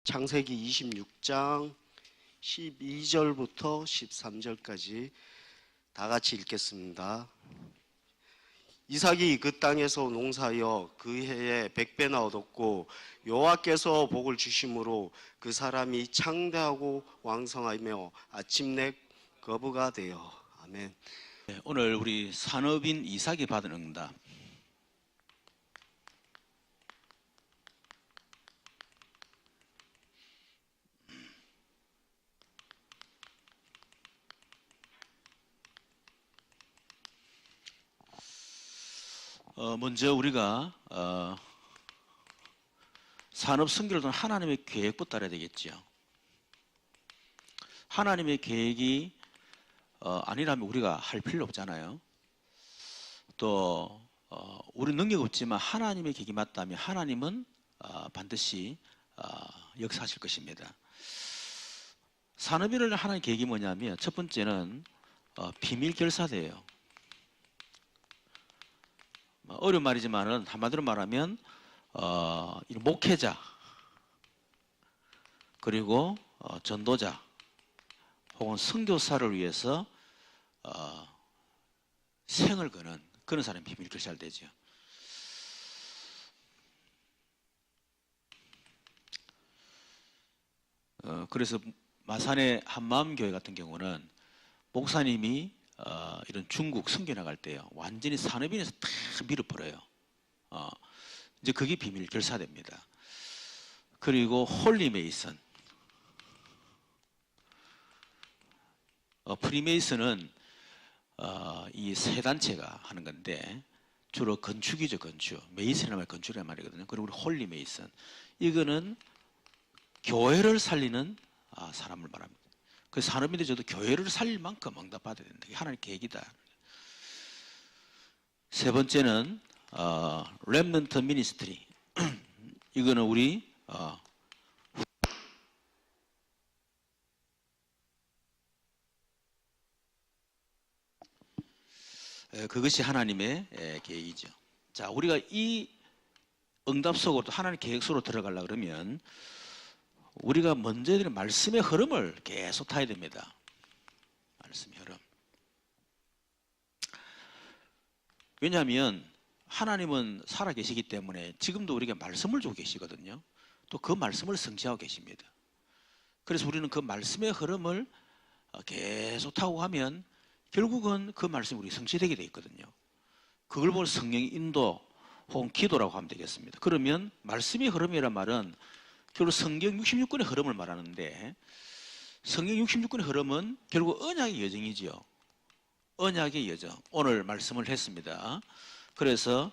창세기 26장 12절부터 13절까지 다 같이 읽겠습니다. 이삭이 그 땅에서 농사하여 그 해에 100배나 얻었고 여호와께서 복을 주심으로 그 사람이 창대하고 왕성하며 아침내 거부가 되어. 아멘. 오늘 우리 산업인 이삭이 받은 응답. 먼저 우리가 산업 선교를 통한 하나님의 계획부터 알아야 되겠죠. 하나님의 계획이 아니라면 우리가 할 필요 없잖아요. 또 우리 능력 없지만 하나님의 계획이 맞다면 하나님은 반드시 역사하실 것입니다. 산업인을 하나님의 계획이 뭐냐면 첫 번째는 비밀 결사대예요. 어려운 말이지만은 한마디로 말하면 목회자 그리고 전도자 혹은 선교사를 위해서 생을 거는 그런 사람이 비밀 결사되죠. 그래서 마산의 한마음교회 같은 경우는 목사님이 이런 중국 선교 나갈 때요 완전히 산업인에서 다 밀어버려요. 이제 그게 비밀 결사됩니다. 그리고 홀리메이슨, 프리메이슨은 이 세 단체가 하는 건데 주로 건축이죠. 건축. 메이슨이란 말 건축이란 말이거든요. 그리고 우리 홀리메이슨, 이거는 교회를 살리는 사람을 말합니다. 그 산업인데 저도 교회를 살릴 만큼 응답받아야 된다. 이게 하나님의 계획이다. 세 번째는 렘넌트 미니스트리. 이거는 우리 그것이 하나님의 계획이죠. 자, 우리가 이 응답 속으로 또 하나님의 계획 속으로 들어가려고 그러면 우리가 먼저 드린 말씀의 흐름을 계속 타야 됩니다. 말씀의 흐름. 왜냐하면 하나님은 살아계시기 때문에 지금도 우리에게 말씀을 주고 계시거든요. 또 그 말씀을 성취하고 계십니다. 그래서 우리는 그 말씀의 흐름을 계속 타고 가면 결국은 그 말씀이 우리 성취되게 되어 있거든요. 그걸 보고 성령의 인도 혹은 기도라고 하면 되겠습니다. 그러면 말씀의 흐름이란 말은 결국 성경 66권의 흐름을 말하는데, 성경 66권의 흐름은 결국 언약의 여정이지요. 언약의 여정. 오늘 말씀을 했습니다. 그래서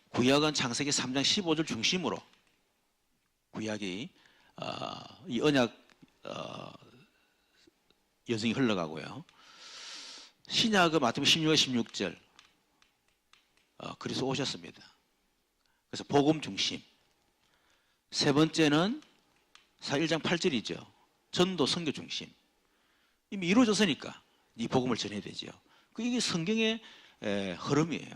구약은 창세기 3장 15절 중심으로 구약이 이 언약 여정이 흘러가고요. 신약은 마태복음 16장 16절 그리스도 오셨습니다. 그래서 복음 중심. 세 번째는 1장 8절이죠. 전도 선교 중심. 이미 이루어졌으니까 이 복음을 전해야 되죠. 이게 성경의 흐름이에요.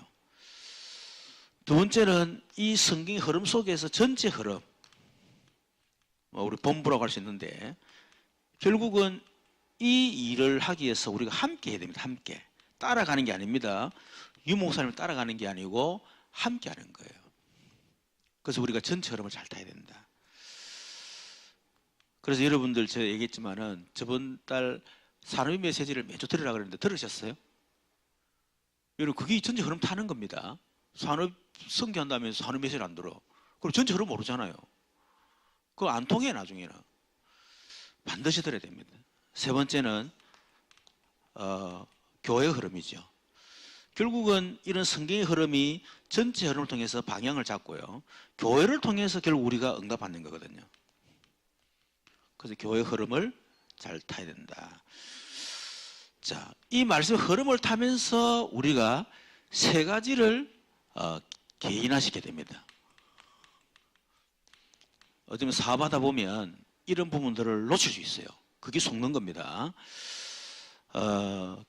두 번째는 이 성경의 흐름 속에서 전체 흐름, 우리 본부라고 할 수 있는데, 결국은 이 일을 하기 위해서 우리가 함께 해야 됩니다. 함께. 따라가는 게 아닙니다. 유목사님을 따라가는 게 아니고 함께 하는 거예요. 그래서 우리가 전체 흐름을 잘 타야 된다. 그래서 여러분들 제가 얘기했지만은 저번 달 산업인 메시지를 매주 들으라고 그랬는데 들으셨어요? 여러분, 그게 전체 흐름 타는 겁니다. 산업 선교한다면서 산업 메시지를 안 들어. 그럼 전체 흐름 모르잖아요. 그거 안 통해. 나중에는 반드시 들어야 됩니다. 세 번째는 교회 흐름이죠. 결국은 이런 성경의 흐름이 전체 흐름을 통해서 방향을 잡고요, 교회를 통해서 결국 우리가 응답받는 거거든요. 그래서 교회 흐름을 잘 타야 된다. 자, 이 말씀 흐름을 타면서 우리가 세 가지를 개인화시켜야 됩니다. 어쩌면 사업하다 보면 이런 부분들을 놓칠 수 있어요. 그게 속는 겁니다.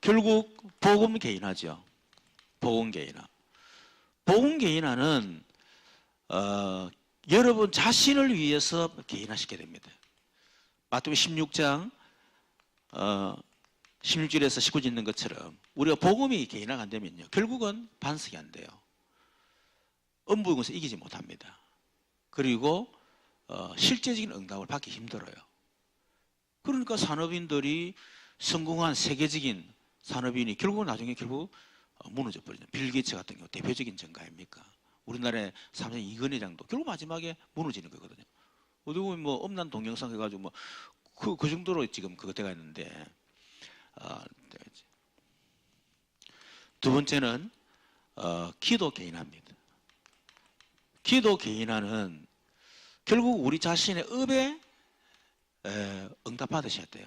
결국 복음 개인화죠. 복음 개인화. 복음 개인화는 여러분 자신을 위해서 개인화시켜야 됩니다. 마태복음 16장 16절에서 19절 있는 것처럼 우리가 복음이 개인화가 안 되면요, 결국은 반석이 안 돼요. 음부에서 이기지 못합니다. 그리고 실제적인 응답을 받기 힘들어요. 그러니까 산업인들이 성공한 세계적인 산업인이 결국은 나중에 무너져 버리죠. 빌 게이츠 같은 경우 대표적인 증거 아닙니까? 우리나라의 삼성 이건희장도 결국 마지막에 무너지는 거거든요. 어디 보면 뭐 음란 동영상 해가지고 뭐 그 정도로 지금 그거 돼가 있는데, 두 번째는 기도 개인화입니다. 기도 개인화는 결국 우리 자신의 업에 응답받으셔야 돼요.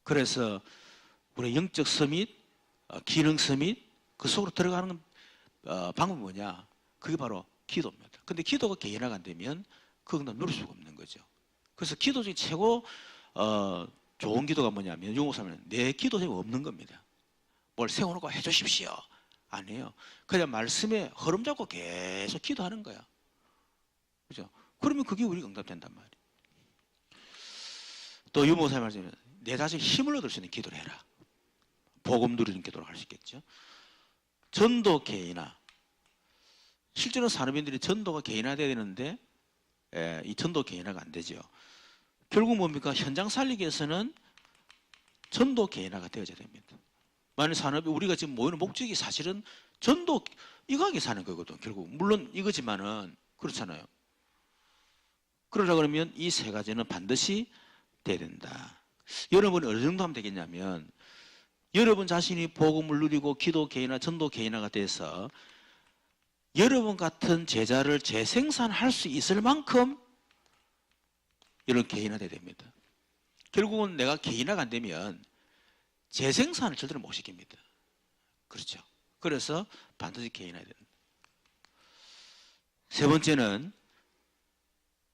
그래서 우리 영적 서밋, 기능 서밋, 그 속으로 들어가는 방법이 뭐냐? 그게 바로 기도입니다. 근데 기도가 개인화가 안 되면 그 응답 누릴 수가 없는 거죠. 그래서 기도 중에 최고 좋은 기도가 뭐냐면, 용어사면 내 기도 중에 없는 겁니다. 뭘 세워놓고 해주십시오. 아니에요. 그냥 말씀에 흐름 잡고 계속 기도하는 거야. 그죠? 그러면 그게 우리가 응답된단 말이에요. 또 유모사님 말씀에 내 자신 힘을 얻을 수 있는 기도를 해라. 복음 누리는 기도를 할 수 있겠죠. 전도 개인화. 실제로 산업인들이 전도가 개인화돼야 되는데 이 전도 개인화가 안 되죠. 결국 뭡니까? 현장 살리기 위해서는 전도 개인화가 되어야 됩니다. 만약 산업이 우리가 지금 모이는 목적이 사실은 전도 이거하게 사는 거거든. 결국 물론 이거지만은 그렇잖아요. 그러자 그러면 이 세 가지는 반드시 돼야 된다. 여러분이 어느 정도 하면 되겠냐면, 여러분 자신이 복음을 누리고 기도 개인화, 전도 개인화가 돼서 여러분 같은 제자를 재생산할 수 있을 만큼 이런 개인화돼야 됩니다. 결국은 내가 개인화가 안 되면 재생산을 절대로 못 시킵니다. 그렇죠. 그래서 반드시 개인화해야 됩니다. 세 번째는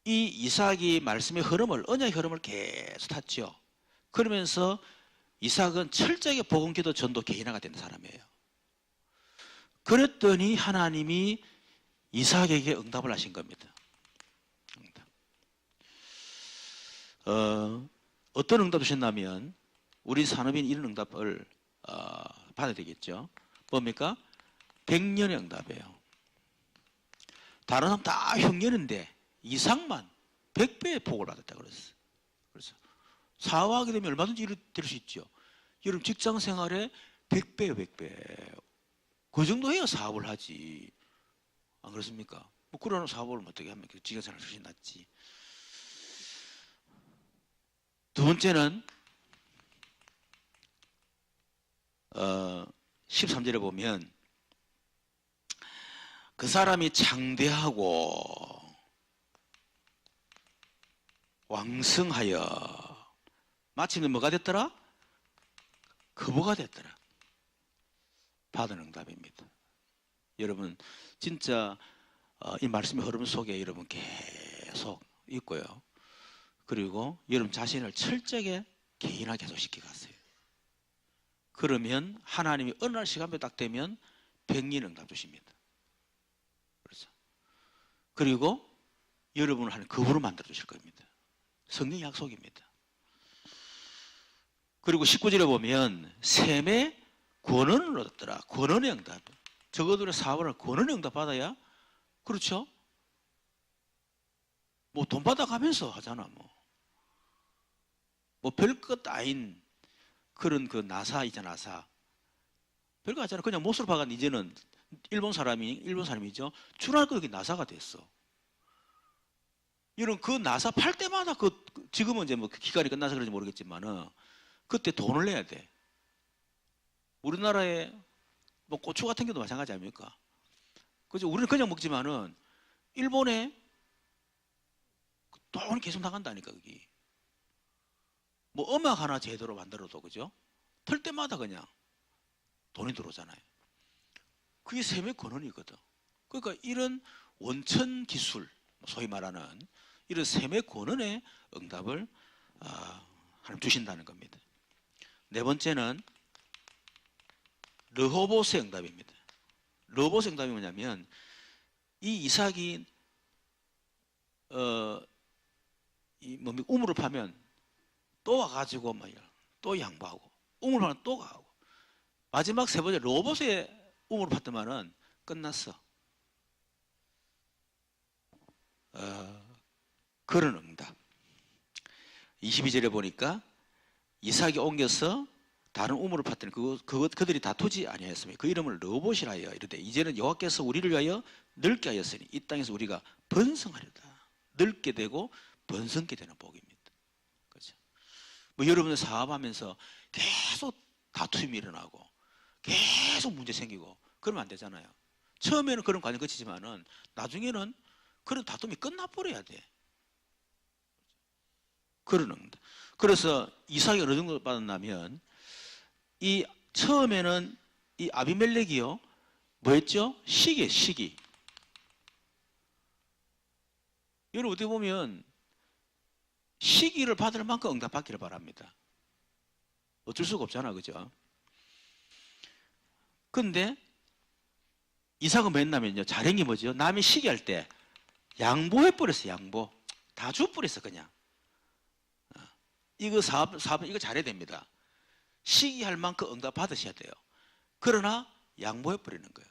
이 이삭이 말씀의 흐름을, 언약의 흐름을 계속 탔죠. 그러면서 이삭은 철저하게 복음, 기도, 전도 개인화가 되는 사람이에요. 그랬더니 하나님이 이삭에게 응답을 하신 겁니다. 어떤 응답을 주셨냐면, 우리 산업인 이런 응답을 받아야 되겠죠. 뭡니까? 100년의 응답이에요. 다른 사람 다 흉년인데 이삭만 100배의 복을 받았다 그랬어요. 그래서 사화하게 되면 얼마든지 이렇게 될 수 있죠. 여러분 직장 생활에 100배, 100배. 그 정도 해야 사업을 하지. 안 그렇습니까? 뭐 그러는 사업을 어떻게 하면 직장 생활 훨씬 낫지. 두 번째는 13절에 보면 그 사람이 창대하고 왕성하여 마침내 뭐가 됐더라? 거부가 됐더라. 받은 응답입니다. 여러분 진짜 이 말씀의 흐름 속에 여러분 계속 있고요. 그리고 여러분 자신을 철저하게 개인화 계속시켜 갔어요. 그러면 하나님이 어느 날 시간표 딱 되면 100년 응답 주십니다. 그렇죠. 그리고 여러분을 하는 거부로 만들어 주실 겁니다. 성령 약속입니다. 그리고 19절에 보면 셈의 권한을 얻었더라. 권한의 응답. 적어도 사업을 권한의 응답 받아야, 그렇죠? 뭐 돈 받아가면서 하잖아. 뭐 별것 아닌 그런 그 나사 있잖아. 나사. 별거 아니잖아. 그냥 못으로 박았는데 이제는 일본 사람이죠. 출할 거 여기 나사가 됐어. 이런 그 나사 팔 때마다 지금은 이제 뭐 기간이 끝나서 그런지 모르겠지만은 그때 돈을 내야 돼. 우리나라에 뭐 고추 같은 경우도 마찬가지 아닙니까? 그죠? 우리는 그냥 먹지만은 일본에 돈이 계속 나간다니까, 거기. 뭐 음악 하나 제대로 만들어도, 그죠? 틀 때마다 그냥 돈이 들어오잖아요. 그게 셈의 권한이거든. 그러니까 이런 원천 기술, 소위 말하는 이런 셈의 권한에 응답을 하나님 주신다는 겁니다. 네 번째는 르호봇의 응답입니다. 르호봇의 응답이 뭐냐면, 이 이삭이 우물을 파면 또 와가지고 막 또 양보하고 우물 파는 또 가고 마지막 세 번째 로봇에 우물 팠더만은 끝났어. 그런 응답. 22절에 보니까 이삭이 옮겨서 다른 우물을 팠더니 그들이 다투지 아니하였으며 그 이름을 르봇이라 하여 이르되 이제는 여호와께서 우리를 위하여 넓게 하였으니 이 땅에서 우리가 번성하리다. 넓게 되고 번성게 되는 복입니다. 그렇죠? 뭐 여러분들 사업하면서 계속 다툼이 일어나고 계속 문제 생기고 그러면 안 되잖아요. 처음에는 그런 과정 거치지만은 나중에는 그런 다툼이 끝나버려야 돼. 그런 응답. 그래서 이삭이 어느 정도 받았냐면 이 처음에는 이 아비멜렉이요 뭐였죠? 시기. 여러분 어떻게 보면 시기를 받을 만큼 응답받기를 바랍니다. 어쩔 수가 없잖아, 그죠? 근데 이삭은 뭐 했냐면요 잘한 게 뭐죠? 남이 시기할 때 양보해버렸어요. 양보 다 줘버렸어 그냥. 이거 사업은 이거 잘해야 됩니다. 시기할 만큼 응답 받으셔야 돼요. 그러나 양보해버리는 거예요.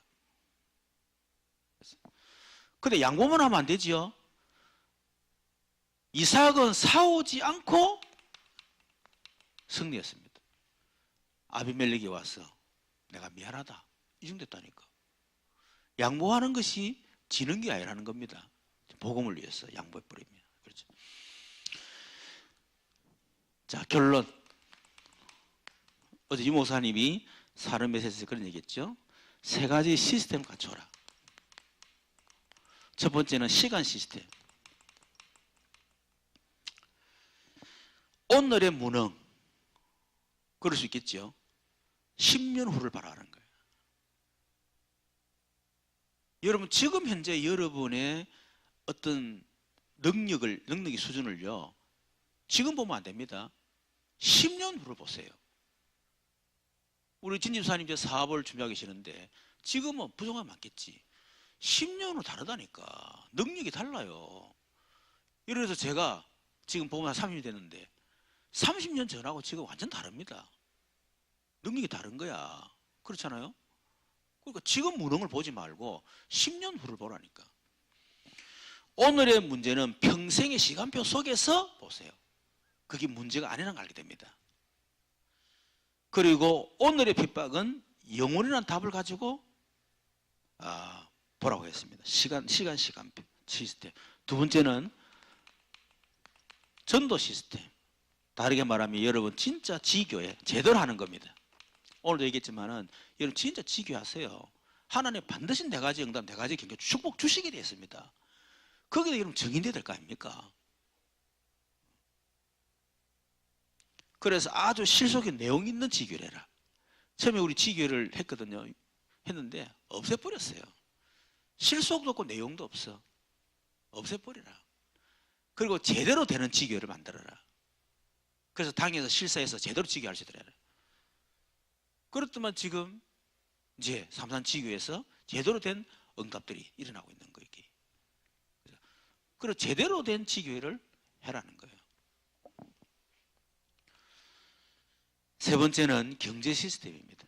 근데 양보만 하면 안 되지요. 이삭은 싸우지 않고 승리했습니다. 아비멜렉이 와서 내가 미안하다 이 정도 됐다니까. 양보하는 것이 지는 게 아니라는 겁니다. 복음을 위해서 양보해버리면. 그렇죠. 자, 결론. 어제 이 목사님이 사람 메시지에서 그런 얘기했죠. 세 가지 시스템을 갖춰라. 첫 번째는 시간 시스템. 오늘의 무능. 그럴 수 있겠죠. 10년 후를 바라는 거예요. 여러분 지금 현재 여러분의 어떤 능력의 수준을요. 지금 보면 안 됩니다. 10년 후를 보세요. 우리 진집사님 이제 사업을 준비하고 계시는데 지금은 부족함이 많겠지. 10년 후 다르다니까. 능력이 달라요. 예를 들어서 제가 지금 보면 한 30년 됐는데 30년 전하고 지금 완전 다릅니다. 능력이 다른 거야. 그렇잖아요? 그러니까 지금 무능을 보지 말고 10년 후를 보라니까. 오늘의 문제는 평생의 시간표 속에서 보세요. 그게 문제가 아니라는 걸 알게 됩니다. 그리고 오늘의 핍박은 영원이라는 답을 가지고 보라고 했습니다. 시간표 시스템. 두 번째는 전도 시스템. 다르게 말하면 여러분 진짜 지교회 제대로 하는 겁니다. 오늘도 얘기했지만은 여러분 진짜 지교하세요. 하나님 반드시 네 가지 응답, 네 가지 경계 축복 주시게 되어 있습니다. 거기에 여러분 정인돼야 될 거 아닙니까? 그래서 아주 실속의 내용 있는 지교를 해라. 처음에 우리 지교를 했거든요. 했는데 없애버렸어요. 실속도 없고 내용도 없어. 없애버리라. 그리고 제대로 되는 지교를 만들어라. 그래서 당에서 실사해서 제대로 지교할 수 있도록 해라. 그렇지만 지금 이제 삼산 지교에서 제대로 된 응답들이 일어나고 있는 거예요. 그래서 제대로 된 지교회를 해라는 거예요. 세 번째는 경제 시스템입니다.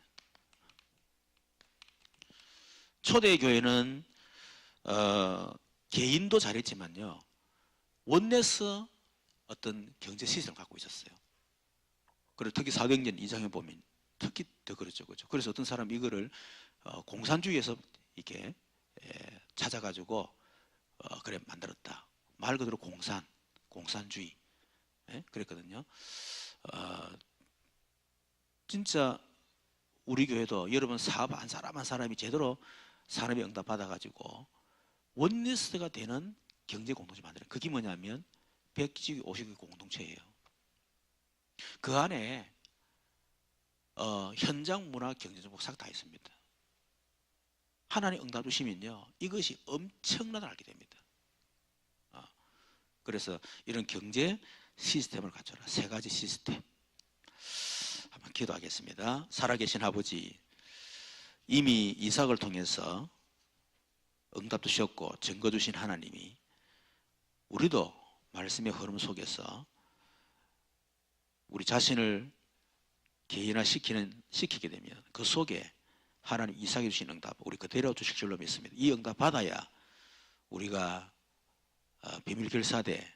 초대교회는 개인도 잘했지만요. 원내스 어떤 경제 시스템을 갖고 있었어요. 그리고 특히 사도행전 2장에 보면 특히 더 그렇죠. 그래서 어떤 사람이 이거를 공산주의에서 이렇게 찾아가지고 그래 만들었다. 말 그대로 공산주의 그랬거든요. 진짜 우리 교회도 여러분 사업 한 사람 한 사람이 제대로 산업에 응답 받아가지고 원리스트가 되는 경제 공동체 만드는 그게 뭐냐면 100지기 50기 공동체예요. 그 안에 현장 문화 경제 정보 싹 다 있습니다. 하나님 응답 주시면요 이것이 엄청나다 알게 됩니다. 그래서 이런 경제 시스템을 갖춰라. 세 가지 시스템. 한번 기도하겠습니다. 살아계신 아버지, 이미 이삭을 통해서 응답 주셨고 증거 주신 하나님이 우리도 말씀의 흐름 속에서 우리 자신을 개인화시키게 되면 그 속에 하나님 이삭이 주신 응답 우리 그대로 주실 줄로 믿습니다. 이 응답 받아야 우리가 비밀 결사대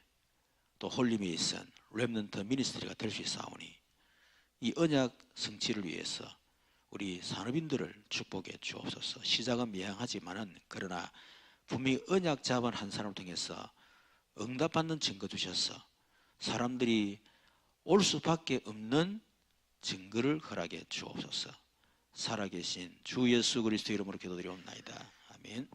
또 홀리메이슨 렘넌트 미니스트리가 될 수 있사오니 이 언약 성취를 위해서 우리 산업인들을 축복해 주옵소서. 시작은 미양하지만은 그러나 분명히 언약 잡은 한 사람을 통해서 응답받는 증거 주셔서 사람들이 올 수밖에 없는 증거를 허락해 주옵소서. 살아계신 주 예수 그리스도 이름으로 기도드리옵나이다. 아멘.